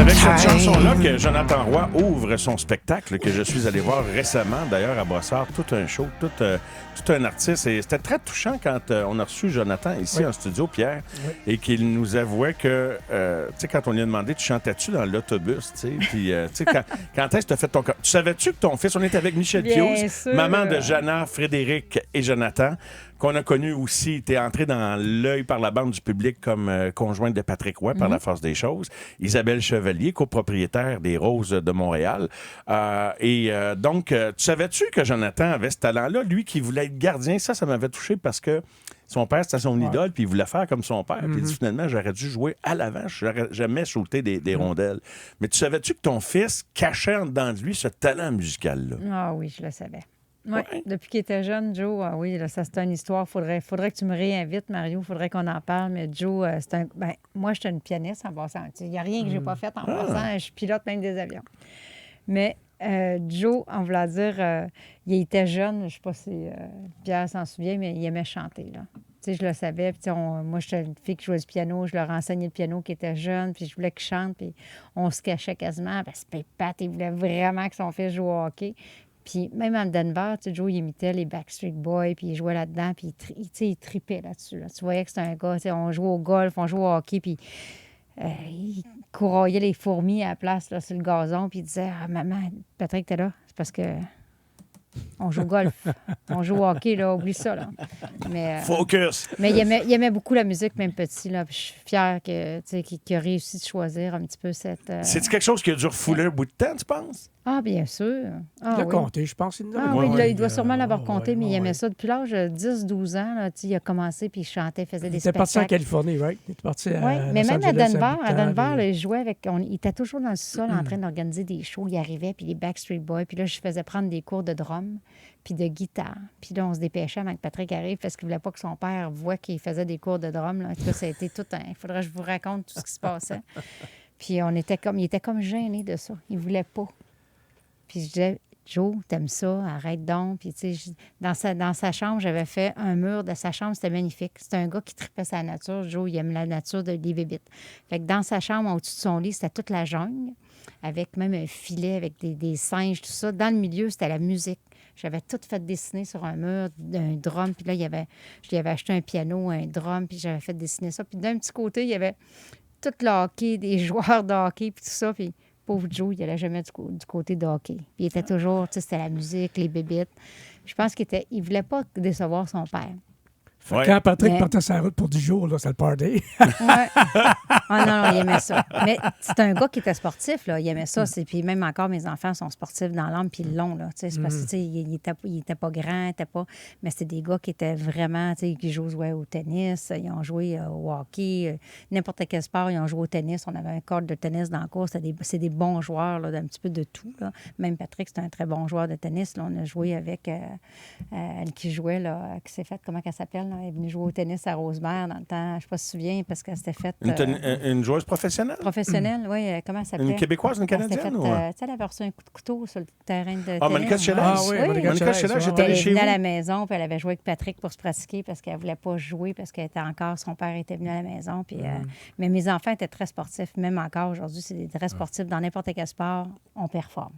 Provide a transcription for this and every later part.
avec cette chanson-là que Jonathan Roy ouvre son spectacle que je suis allé voir récemment, d'ailleurs, à Brossard. Tout un show, tout un artiste. Et c'était très touchant quand on a reçu Jonathan ici en studio, Pierre, et qu'il nous avouait que, tu sais, quand on lui a demandé, tu chantais-tu dans l'autobus, tu sais, puis, tu sais, quand est-ce que tu as fait ton... Tu savais-tu que ton fils, on était avec Michel Pius, maman de Jana, Frédéric et Jonathan, qu'on a connu aussi, était entré dans l'œil par la bande du public comme conjointe de Patrick Roy par la force des choses. Isabelle Chevalier, copropriétaire des Roses de Montréal. Donc, tu savais-tu que Jonathan avait ce talent-là? Lui qui voulait être gardien, ça m'avait touché parce que son père, c'était son idole, puis il voulait faire comme son père. Puis il dit, finalement, j'aurais dû jouer à l'avant. J'aurais jamais sauté des rondelles. Mais tu savais-tu que ton fils cachait en dedans de lui ce talent musical-là? Ah oui, je le savais. Oui, depuis qu'il était jeune, Joe, oui, là, ça c'est une histoire. Faudrait que tu me réinvites, Mario. Faudrait qu'on en parle. Mais Joe, c'est un. Ben, moi, j'étais une pianiste en passant. Il n'y a rien que j'ai pas fait en passant. Je pilote même des avions. Mais Joe, on voulait dire, il était jeune. Je sais pas si Pierre s'en souvient, mais il aimait chanter, là. Tu sais, je le savais. Puis moi, j'étais une fille qui jouait du piano. Je leur enseignais le piano qui était jeune. Puis je voulais qu'il chante. Puis on se cachait quasiment parce que Pat, il voulait vraiment que son fils joue au hockey. Puis même à Denver, tu sais, Joe, il imitait les Backstreet Boys, puis il jouait là-dedans, puis il tripait là-dessus. Là. Tu voyais que c'était un gars, tu sais, on jouait au golf, on jouait au hockey, puis il courroyait les fourmis à la place, là, sur le gazon, puis il disait « Ah, maman, Patrick, t'es là? C'est parce que on joue au golf, on joue au hockey, là, oublie ça, là. » Mais, Focus! Mais il aimait beaucoup la musique, même petit, là, puis je suis fière qu'il a réussi de choisir un petit peu cette... C'est-tu quelque chose qui a dû refouler un bout de temps, tu penses? Ah, bien sûr. Il a compté, je pense. Il doit sûrement l'avoir compté, mais il aimait ça. Depuis l'âge de 10-12 ans, là, il a commencé, puis il chantait, faisait des spectacles. Il était parti en Californie, right? Il était parti Oui, mais même à Denver, là, il jouait avec... il était toujours dans le sol en train d'organiser des shows. Il arrivait, puis les Backstreet Boys, puis là, je faisais prendre des cours de drum, puis de guitare. Puis là, on se dépêchait avant que Patrick arrive parce qu'il ne voulait pas que son père voit qu'il faisait des cours de drum. Là. En tout cas, ça a été tout un... Il faudrait que je vous raconte tout ce qui se passait. Puis il était comme gêné de ça. Il ne voulait pas. Puis je disais, Joe, t'aimes ça, arrête donc. Puis, tu sais, dans sa chambre, j'avais fait un mur de sa chambre, c'était magnifique. C'était un gars qui tripait sa nature. Joe, il aime la nature des bébites. Fait que dans sa chambre, au-dessus de son lit, c'était toute la jungle, avec même un filet, avec des singes, tout ça. Dans le milieu, c'était la musique. J'avais tout fait dessiner sur un mur, un drum. Puis là, je lui avais acheté un piano, un drum, puis j'avais fait dessiner ça. Puis d'un petit côté, il y avait tout le hockey, des joueurs de hockey, puis tout ça. Puis pauvre Joe, il n'allait jamais du côté de hockey. Puis il était toujours, tu sais, c'était la musique, les bébites. Je pense qu'il ne voulait pas décevoir son père. Quand Patrick partait sa route pour 10 jours, là, c'était le party. Ah non, il aimait ça. Mais c'est un gars qui était sportif, là. Il aimait ça. Puis même encore, mes enfants sont sportifs dans l'âme, puis ils l'ont, là. C'est parce que, tu sais, il était pas grand, mais c'était des gars qui étaient vraiment, tu sais, qui jouaient au tennis, ils ont joué au hockey, n'importe quel sport, ils ont joué au tennis. On avait un corps de tennis dans le cours. C'est des bons joueurs, là, d'un petit peu de tout, là. Même Patrick, c'est un très bon joueur de tennis. Là. On a joué avec elle qui jouait, là, qui s'est faite, comment elle s'appelle, là? Elle est venue jouer au tennis à Rosemère dans le temps. Je ne sais pas si tu te souviens, parce qu'elle s'était faite... Une joueuse professionnelle? Professionnelle, oui. Comment elle s'appelait? Une Québécoise, une Canadienne? Tu sais, elle avait reçu un coup de couteau sur le terrain de tennis. Monica Tchelas. Oui, Monica Tchelas, j'étais allé chez Elle est venue vous. à la maison, puis elle avait joué avec Patrick pour se pratiquer parce qu'elle ne voulait pas jouer, parce qu'elle était encore... Son père était venu à la maison. Puis, mais mes enfants étaient très sportifs. Même encore aujourd'hui, c'est des très sportifs. Dans n'importe quel sport, on performe.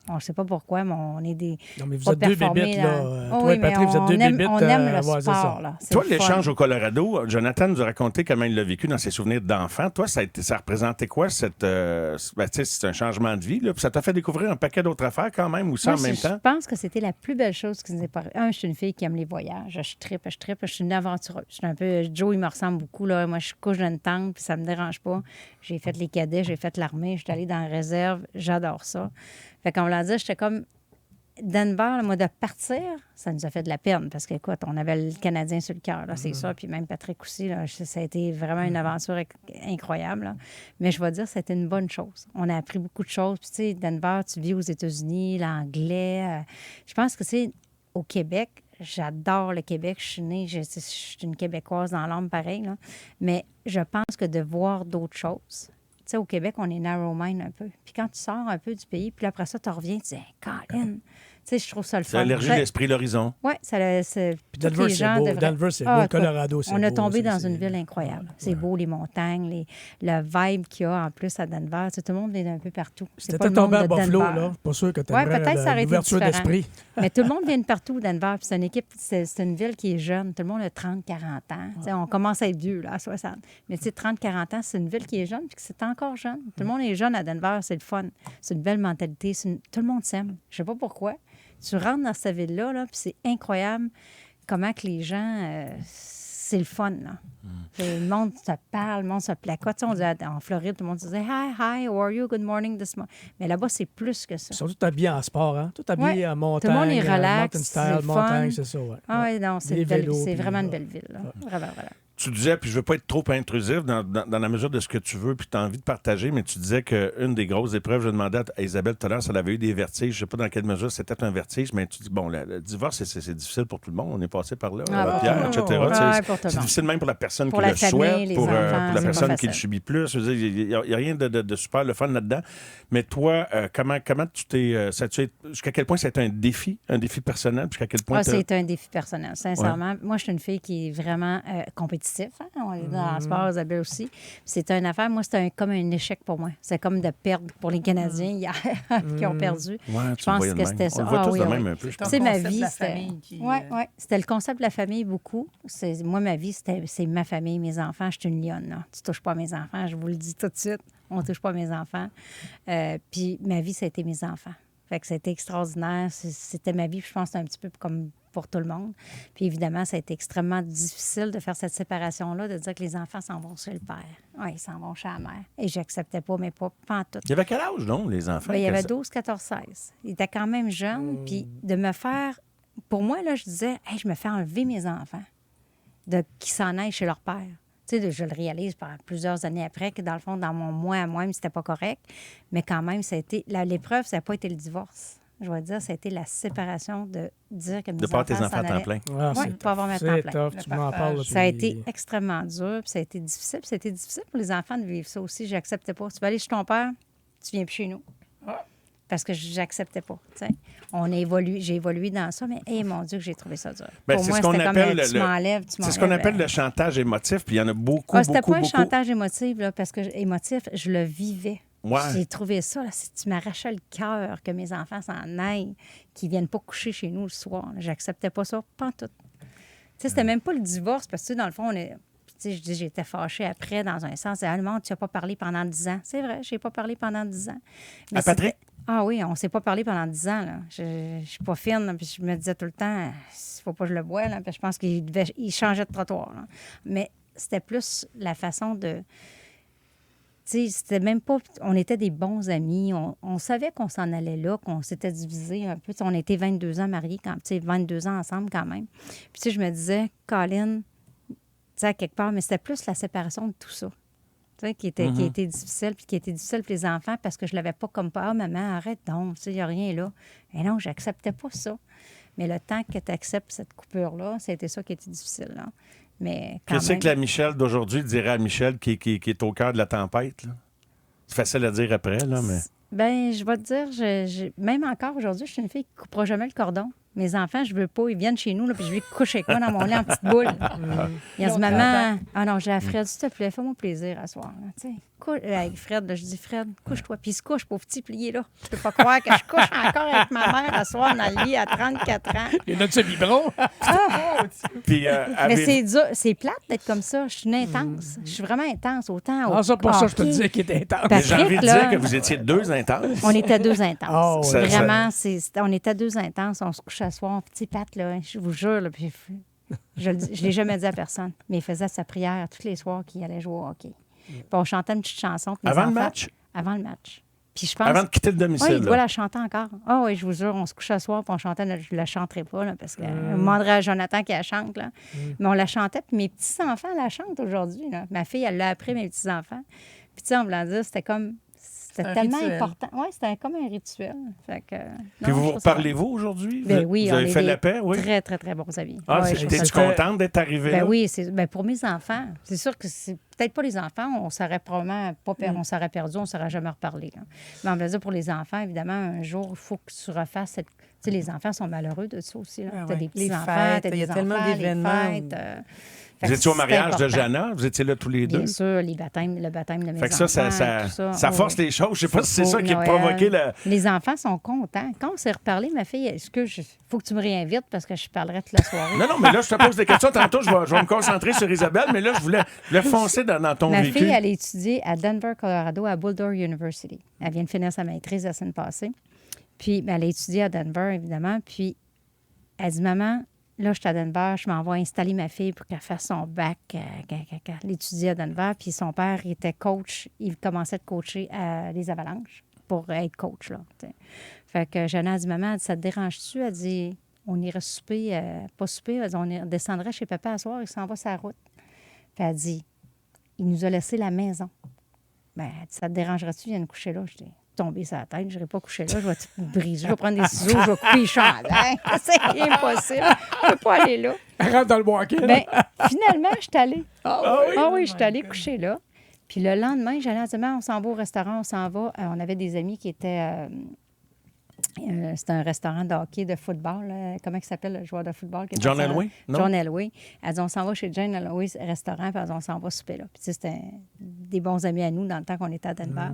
On ne sait pas pourquoi, mais on est des... Non, mais vous êtes deux bébites, là. Toi et Patrick, vous êtes deux bébites. On aime le sport, là. Toi, l'échange au Colorado, Jonathan nous a raconté comment il l'a vécu dans ses souvenirs d'enfant. Toi, ça représentait quoi, cette... c'est un changement de vie, là. Puis ça t'a fait découvrir un paquet d'autres affaires quand même, ou ça en même temps? Je pense que c'était la plus belle chose qui nous est parue. Je suis une fille qui aime les voyages. Je trippe. Je suis une aventureuse. Je suis un peu... Joe, il me ressemble beaucoup, là. Moi, je couche dans une tente, puis ça me dérange pas. J'ai fait les cadets, j'ai fait l'armée, je suis allée dans la réserve. J'adore ça. Fait qu'on l'a dit, j'étais comme Denver, le moi, de partir, ça nous a fait de la peine parce qu'écoute, on avait le Canadien sur le cœur, là, c'est ça. Puis même Patrick aussi, là, ça a été vraiment une aventure incroyable. Là. Mais je vais dire, c'était une bonne chose. On a appris beaucoup de choses. Puis tu sais, Denver, tu vis aux États-Unis, l'anglais. Je pense que c'est au Québec. J'adore le Québec. Je suis née, je suis une Québécoise dans l'âme, pareil. Là. Mais je pense que de voir d'autres choses... Tu sais, au Québec, on est narrow mind un peu. Puis quand tu sors un peu du pays, puis après ça, tu reviens, tu dis hey, « Colin, sais, je trouve ça le C'est fun. l'élargir l'esprit, l'horizon. Oui, Puis Denver, c'est beau. Denver, c'est beau. Le Colorado, c'est beau. On a tombé dans une ville incroyable. C'est beau, les montagnes, le vibe qu'il y a en plus à Denver. Tu sais, tout le monde vient d'un peu partout. C'était tombé à Buffalo, là. Pas sûr que tu aimerais l'ouverture d'esprit. Mais tout le monde vient de partout, Denver. Puis c'est une équipe, c'est une ville qui est jeune. Tout le monde a 30, 40 ans. Tu sais, on commence à être vieux, là, à 60. Mais tu sais, 30, 40 ans, c'est une ville qui est jeune puis que c'est encore jeune. Tout le monde est jeune à Denver. C'est le fun. C'est une belle mentalité. Tout le monde s'aime. Je sais pas pourquoi. Tu rentres dans cette ville-là, là, puis c'est incroyable comment que les gens... c'est le fun, là. Le monde se parle, le monde se placote. Tu sais, on dit, en Floride, tout le monde disait « Hi, how are you? Good morning this morning. » Mais là-bas, c'est plus que ça. Ils sont tous habillés en sport, hein? Tout habillés en montagne. Tout le monde est relax, c'est montagne, c'est ça, ouais. Ah oui, non, c'est vraiment une belle ville, là. Vraiment. Tu disais, puis je veux pas être trop intrusif dans la mesure de ce que tu veux puis tu as envie de partager, mais tu disais qu'une des grosses épreuves, je demandais à Isabelle tout à l'heure si elle avait eu des vertiges. Je sais pas dans quelle mesure c'était un vertige, mais tu dis, bon, le divorce, c'est difficile pour tout le monde. On est passé par là, Pierre, etc. C'est difficile même pour la personne qui le souhaite, pour la personne qui le subit plus. Je veux dire, il n'y a rien de super le fun là-dedans. Mais toi, comment tu t'es... jusqu'à quel point ça a été un défi personnel? Jusqu'à quel point c'est un défi personnel, sincèrement. Ouais. Moi, je suis une fille qui est vraiment compétitive. Hein? On est dans le sport, Isabelle aussi. C'est une affaire, moi, c'était comme un échec pour moi. C'est comme de perdre pour les Canadiens hier qui ont perdu. Ouais, je pense que c'était ça. On le voit tous de même un peu. Tu sais, ma vie, c'était... C'était le concept de la famille beaucoup. Moi, ma vie, c'est ma famille, mes enfants. Je suis une lionne, là. Tu touches pas à mes enfants, je vous le dis tout de suite. On ne touche pas à mes enfants. Puis ma vie, ça a été mes enfants. Fait que c'était extraordinaire. C'était ma vie, je pense que c'est un petit peu comme pour tout le monde. Puis évidemment, ça a été extrêmement difficile de faire cette séparation-là, de dire que les enfants s'en vont chez le père. Oui, ils s'en vont chez la mère. Et j'acceptais pas, mais pas en tout. Il y avait quel âge, non, les enfants? Bien, il y avait 12, 14, 16. Ils étaient quand même jeunes. Puis de me faire... Pour moi, là, je disais, hey, je me fais enlever mes enfants qu'ils s'en aillent chez leur père. Tu sais, je le réalise par plusieurs années après que, dans le fond, dans mon moi à moi, c'était pas correct. Mais quand même, ça a été... L'épreuve, ça n'a pas été le divorce. Je vais dire, ça a été la séparation de dire que mes enfants... De pas tes enfants à temps plein. Oui, de pas avoir mes temps plein. Tu m'en parles. Ça a été extrêmement dur, puis ça a été difficile. Puis ça a été difficile pour les enfants de vivre ça aussi. Je n'acceptais pas. Tu vas aller chez ton père, tu viens plus chez nous. Parce que je n'acceptais pas. T'sais. J'ai évolué dans ça, mais mon Dieu, que j'ai trouvé ça dur. Bien, pour moi, c'était comme tu m'enlèves. C'est ce qu'on appelle le chantage émotif, puis il y en a beaucoup, c'était pas un chantage émotif, là, parce que émotif, je le vivais. Ouais. J'ai trouvé ça, là, tu m'arrachais le cœur que mes enfants s'en aillent, qu'ils viennent pas coucher chez nous le soir. J'acceptais pas ça, pas en tout. C'était même pas le divorce, parce que dans le fond, je dis, j'étais fâchée après, dans un sens. Ah, non, tu n'as pas parlé pendant 10 ans. C'est vrai, je n'ai pas parlé pendant 10 ans. Mais Patrick? Ah oui, on ne s'est pas parlé pendant 10 ans. Là. Je ne suis pas fine. Là, puis je me disais tout le temps, il ne faut pas que je le voie. Là, puis je pense qu'il changeait de trottoir. Là. Mais c'était plus la façon de... Tu sais, c'était même pas... On était des bons amis. On savait qu'on s'en allait là, qu'on s'était divisés un peu. T'sais, on était 22 ans mariés, 22 ans ensemble quand même. Puis je me disais, Colin, tu sais, à quelque part, mais c'était plus la séparation de tout ça. Qui était difficile, puis qui était difficile pour les enfants parce que je ne l'avais pas comme pas. Ah, maman, arrête donc, il n'y a rien là. Et non, j'acceptais pas ça. Mais le temps que tu acceptes cette coupure-là, c'était ça qui était difficile. Là. Mais qu'est-ce que la Michelle d'aujourd'hui dirait à Michelle qui est au cœur de la tempête? Là? C'est facile à dire après, là, mais... Bien, je vais te dire, même encore aujourd'hui, je suis une fille qui ne coupera jamais le cordon. Mes enfants, je veux pas, ils viennent chez nous, là, puis je vais coucher avec moi dans mon lit en petite boule. Ils ont dit, maman, ah non, j'ai à Fred, s'il te plaît, fais-moi plaisir à soir. Avec Fred, là, je dis, Fred, couche-toi. Puis il se couche, pauvre petit plié, là. Je peux pas croire que je couche encore avec ma mère à soir dans le lit à 34 ans. Il y a notre biberon. Puis, mais c'est dur, c'est plate d'être comme ça. Je suis une intense. Je suis vraiment intense, autant ça, pour ça, je te disais qu'il était intense. Patrick, j'ai envie de dire que vous étiez deux intenses. On était deux intenses. Oh, vraiment, on était deux intenses. On se couchait à soir. Petit Pat, là, je vous jure, là, puis je ne l'ai jamais dit à personne, mais il faisait sa prière tous les soirs qu'il allait jouer au hockey. Puis on chantait une petite chanson. Avant le match? Avant le match. Puis je pense... Avant de quitter le domicile. Oui, il doit la chanter encore. Ah oui, je vous jure, on se couchait à soir, puis on chantait, je ne la chanterai pas, là, parce que je demanderais à Jonathan qu'elle chante. Là. Mais on la chantait, puis mes petits-enfants la chantent aujourd'hui. Là. Ma fille, elle l'a appris, mes petits-enfants. Puis tu sais, on me l'a dit, c'était comme... C'était tellement important. Oui, c'était comme un rituel. Fait que, puis vous reparlez-vous aujourd'hui? Ben oui, vous avez fait la paix? Oui. Très, très, très bons amis. Ah, t'es-tu contente d'être arrivée là? Oui, pour mes enfants. C'est sûr que c'est peut-être pas les enfants, on serait probablement pas on s'aurait perdu, on ne serait jamais reparlé. Là. Mais on va dire pour les enfants, évidemment, un jour, il faut que tu refasses cette... Tu sais, les enfants sont malheureux de ça aussi. Tu as des petits-enfants, tu as des enfants, il y a tellement d'événements. les fêtes, Vous étiez au mariage de Jana? Vous étiez là tous les deux? Bien sûr, le baptême de mes Fait que enfants. ça force les choses. Je sais pas si c'est ça qui a provoqué le... Les enfants sont contents. Quand on s'est reparlé, ma fille, faut que tu me réinvites parce que je parlerai toute la soirée. Non, mais là, je te pose des questions. Tantôt, je vais me concentrer sur Isabelle, mais là, je voulais foncer dans ton vécu. Ma fille, elle a étudié à Denver, Colorado, à Boulder University. Elle vient de finir sa maîtrise la semaine passée. Puis, elle a étudié à Denver, évidemment. Puis, elle dit, maman, là, je suis à Denver, je m'en vais installer ma fille pour qu'elle fasse son bac. Elle étudie à Denver. Puis, son père, il était coach. Il commençait de coacher à les Avalanches pour être coach, là. T'sais. Fait que Jana a dit, maman, ça te dérange-tu? Elle dit, on irait souper, pas souper, elle dit, on descendrait chez papa à soir, il s'en va sur la route. Puis, elle dit, il nous a laissé la maison. Ben, elle dit, ça te dérangerait-tu? Viens nous coucher là. Je dis, tomber sur la tête, je n'irai pas coucher là, je vais te briser, je vais prendre des ciseaux, je vais couper les chandails. C'est impossible, je ne peux pas aller là. Rentre dans le bois-quai. Ben, finalement, je suis allée. Ah oui, je suis allée coucher là. Puis le lendemain, j'allais dire, on s'en va au restaurant, on s'en va. On avait des amis qui étaient... c'était un restaurant de hockey, de football. Comment il s'appelle, le joueur de football? John Elway? Non? John Elway. Elle dit, on s'en va chez John Elway restaurant, puis elle dit, on s'en va souper là. Puis tu sais, c'était des bons amis à nous dans le temps qu'on était à Denver.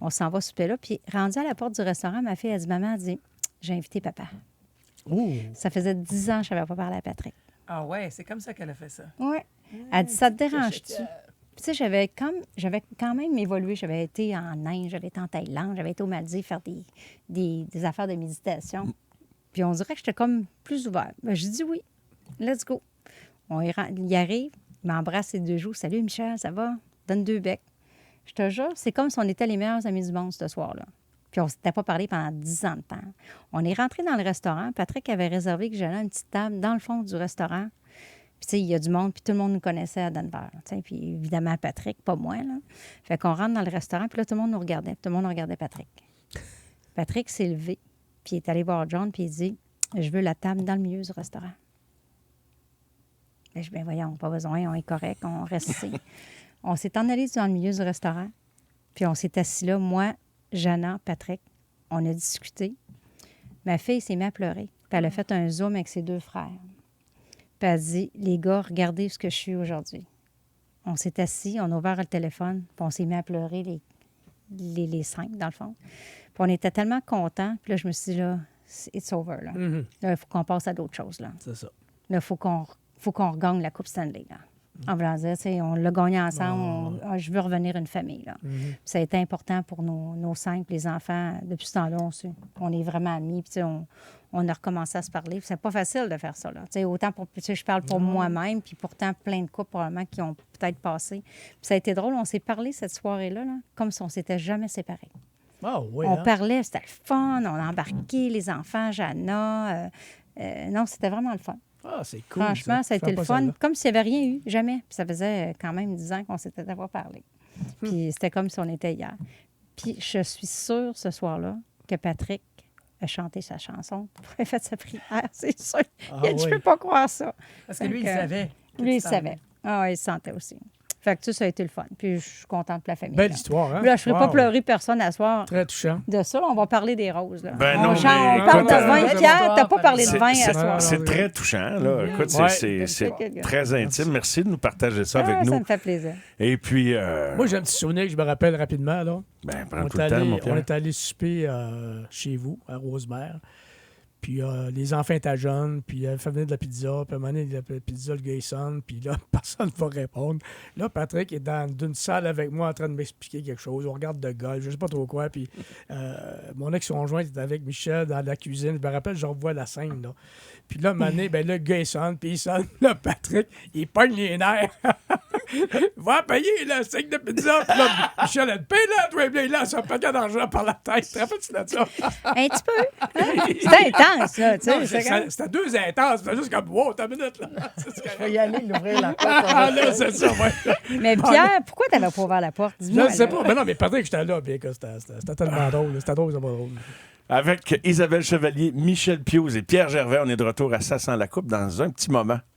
On s'en va souper là. Puis rendue à la porte du restaurant, ma fille, elle dit, maman, elle dit, j'ai invité papa. Ça faisait 10 ans que je n'avais pas parlé à Patrick. Ah ouais, c'est comme ça qu'elle a fait ça. Oui. Elle dit, ça te dérange-tu? Puis, tu sais, j'avais quand même évolué. J'avais été en Inde, j'avais été en Thaïlande, j'avais été au Maldives faire des affaires de méditation. Puis, on dirait que j'étais comme plus ouverte. Ben, je dis oui, let's go. Il arrive, il m'embrasse ses 2 joues. Salut, Michel, ça va? Donne 2 becs. Je te jure, c'est comme si on était les meilleurs amis du monde ce soir-là. Puis, on ne s'était pas parlé pendant 10 ans de temps. On est rentré dans le restaurant. Patrick avait réservé que j'allais à une petite table dans le fond du restaurant. Puis, tu sais, il y a du monde, puis tout le monde nous connaissait à Denver. Puis, évidemment, Patrick, pas moi, là. Fait qu'on rentre dans le restaurant, puis là, tout le monde nous regardait. Puis, tout le monde regardait Patrick. Patrick s'est levé, puis il est allé voir John, puis il dit, je veux la table dans le milieu du restaurant. Là, je dis, bien, voyons, pas besoin, on est correct, on reste ici. On s'est en allé dans le milieu du restaurant, puis on s'est assis là, moi, Jana, Patrick. On a discuté. Ma fille s'est mise à pleurer, puis elle a fait un zoom avec ses 2 frères. Puis elle dit, les gars, regardez ce que je suis aujourd'hui. On s'est assis, on a ouvert le téléphone, puis on s'est mis à pleurer les 5, dans le fond. Puis on était tellement contents. Puis là, je me suis dit, là, it's over, là. Là, il faut qu'on passe à d'autres choses, là. C'est ça. Là, il faut qu'on regagne la Coupe Stanley, là. En voulant dire, tu sais, on l'a gagné ensemble, je veux revenir une famille, là. Puis ça a été important pour nos 5, les enfants. Depuis ce temps-là, on est vraiment amis, puis tu sais, on a recommencé à se parler. C'est pas facile de faire ça, là. Tu sais, autant pour... Tu sais, je parle pour moi-même, puis pourtant, plein de couples, probablement, qui ont peut-être passé. Puis ça a été drôle. On s'est parlé cette soirée-là, là, comme si on s'était jamais séparés. Oui, On parlait, c'était le fun. On a embarqué les enfants, Jana. Non, c'était vraiment le fun. Ah, c'est cool. Franchement, ça a été le pas fun. celle-là. Comme s'il n'y avait rien eu, jamais. Puis ça faisait quand même 10 ans qu'on s'était pas parlé. Puis c'était comme si on était hier. Puis je suis sûre, ce soir-là, que Patrick a chanté sa chanson. Il a fait sa prière, c'est sûr. Il a dit, je peux pas croire ça. Parce que lui, il savait. Lui, il savait. Ah, il se sentait aussi. Fait que ça a été le fun. Puis je suis contente pour la famille. Belle là. histoire, hein? Là, je ne ferai pas Wow. pleurer personne à soir. Très touchant. De ça, là, on va parler des roses. Là. Ben on non, chante, mais on parle écoute, de vin. Pierre, t'as pas parlé de C'est- vin à c'est- soir. C'est très touchant, là. Écoute, Ouais. c'est très intime. Merci de nous partager ça avec Ça nous. me fait plaisir. Et puis, Moi, j'ai un petit souvenir que je me rappelle rapidement. Là. ben, prends On tout est le temps, allé- mon on Pierre. est allé souper chez vous, à Rosemère. Puis les enfants étaient jeunes, puis il fait venir de la pizza. Puis à un moment donné, il appelle pizza le gars, il sonne, puis là, personne ne va répondre. Là, Patrick est dans une salle avec moi en train de m'expliquer quelque chose. On regarde de golf, je sais pas trop quoi. Puis mon ex-conjoint est avec Michel dans la cuisine. Je me rappelle, je revois la scène. Là. Puis là, à un moment donné, ben, là, le gars, il sonne, puis il sonne. Là, Patrick, il pogne les nerfs. Va payer le steak de pizza. Puis là, Michel, elle paye là, toi, il lance un paquet d'argent par la tête. Tu te rappelles-tu de ça? Un petit peu. Hein? C'était intense, là. Tu Non, sais, c'est comme- c'était 2 intenses. C'était juste comme, wow, t'as une minute, là. C'est Il faut y aller, l'ouvrir la porte. Ah, là, c'est ça, ouais. Mais Pierre, pourquoi t'avais pas ouvert la porte? Je Dis-moi. ne sais là. pas. Mais non, mais Patrick, j'étais là. Bien que c'était tellement drôle. C'était drôle, c'était pas drôle. Avec Isabelle Chevalier, Michel Piouz et Pierre Gervais, on est de retour à Ça sent la coupe dans un petit moment.